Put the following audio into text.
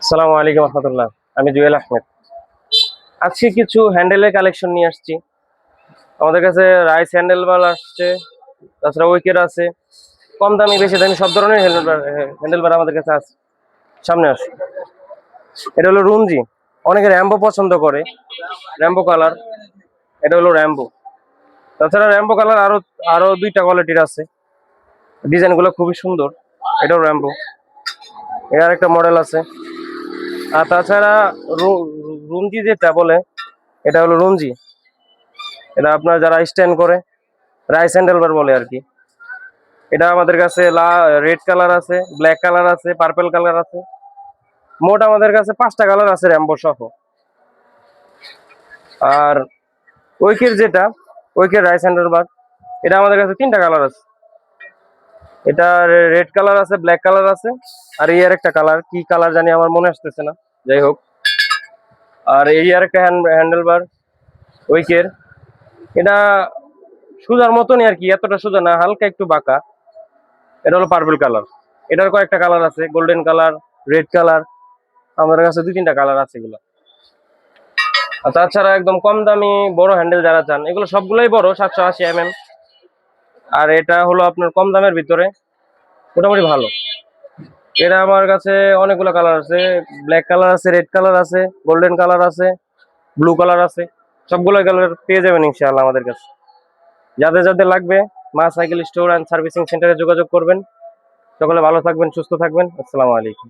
আসসালামু আলাইকুম রহমতুল্লাহ। আমি জুয়েল আহমেদ। আজকে কিছু হ্যান্ডেলের কালেকশন নিয়ে আসছি। আমাদের কাছে রাইস হ্যান্ডেল বার আসছে, তাছাড়া উইকেট আছে, কম দামি বেশি দামি সব ধরনের হ্যান্ডেল বার আমাদের কাছে আছে। সামনে আসে, এটা হলো রুমজি। অনেকে র্যাম্বো পছন্দ করে, র্যাম্বো কালার। এটা হলো র্যাম্বো। তাছাড়া র্যাম্বো কালার আরো আরো দুইটা কোয়ালিটির আছে, ডিজাইন গুলো খুবই সুন্দর। এটাও র্যাম্বো, এর একটা মডেল আছে। আর তাছাড়া রুমজি যেটা বলে, এটা হলো রুমজি। এটা আপনার যারা স্ট্যান্ড করে রাইস হ্যান্ডেল বার বলে আর কি। এটা আমাদের কাছে রেড কালার আছে, ব্ল্যাক কালার আছে, পার্পল কালার আছে। মোট আমাদের কাছে 5টা কালার আছে র্যাম্বো সহ। আর উইকের যেটা, উইকের রাইস হ্যান্ডেল বার, এটা আমাদের কাছে 3টা কালার আছে। এটা রেড কালার আছে, ব্ল্যাক কালার আছে, আর এই আর একটা কালার, কি কালার জানি আমার মনে আসতেছে না, যাই হোক। আর এই আর একটা হ্যান্ডেল বার উইকের, এটা সোজার মতনই আর কি, এতটা সোজা না, হালকা একটু বাঁকা। এটা হলো পার্পল কালার। এটার কয়েকটা কালার আছে, গোল্ডেন কালার, রেড কালার। আমাদের কাছে 2-3টা কালার আছে এগুলো। আর তাছাড়া একদম কম দামি বড় হ্যান্ডেল যারা চান, এগুলো সবগুলোই বড়, 780 mm। আর এটা হলো আপনার কম দামের ভিতরে, মোটামুটি ভালো। এটা আমার কাছে অনেকগুলো কালার আছে, ব্ল্যাক কালার আছে, রেড কালার আছে, গোল্ডেন কালার আছে, ব্লু কালার আছে। সবগুলো কালার পেয়ে যাবেন ইনশাআল্লাহ আমাদের কাছে। যাদের যাদের লাগবে, মা সাইকেল স্টোর অ্যান্ড সার্ভিসিং সেন্টারে যোগাযোগ করবেন। সকলে ভালো থাকবেন, সুস্থ থাকবেন। আসসালামু আলাইকুম।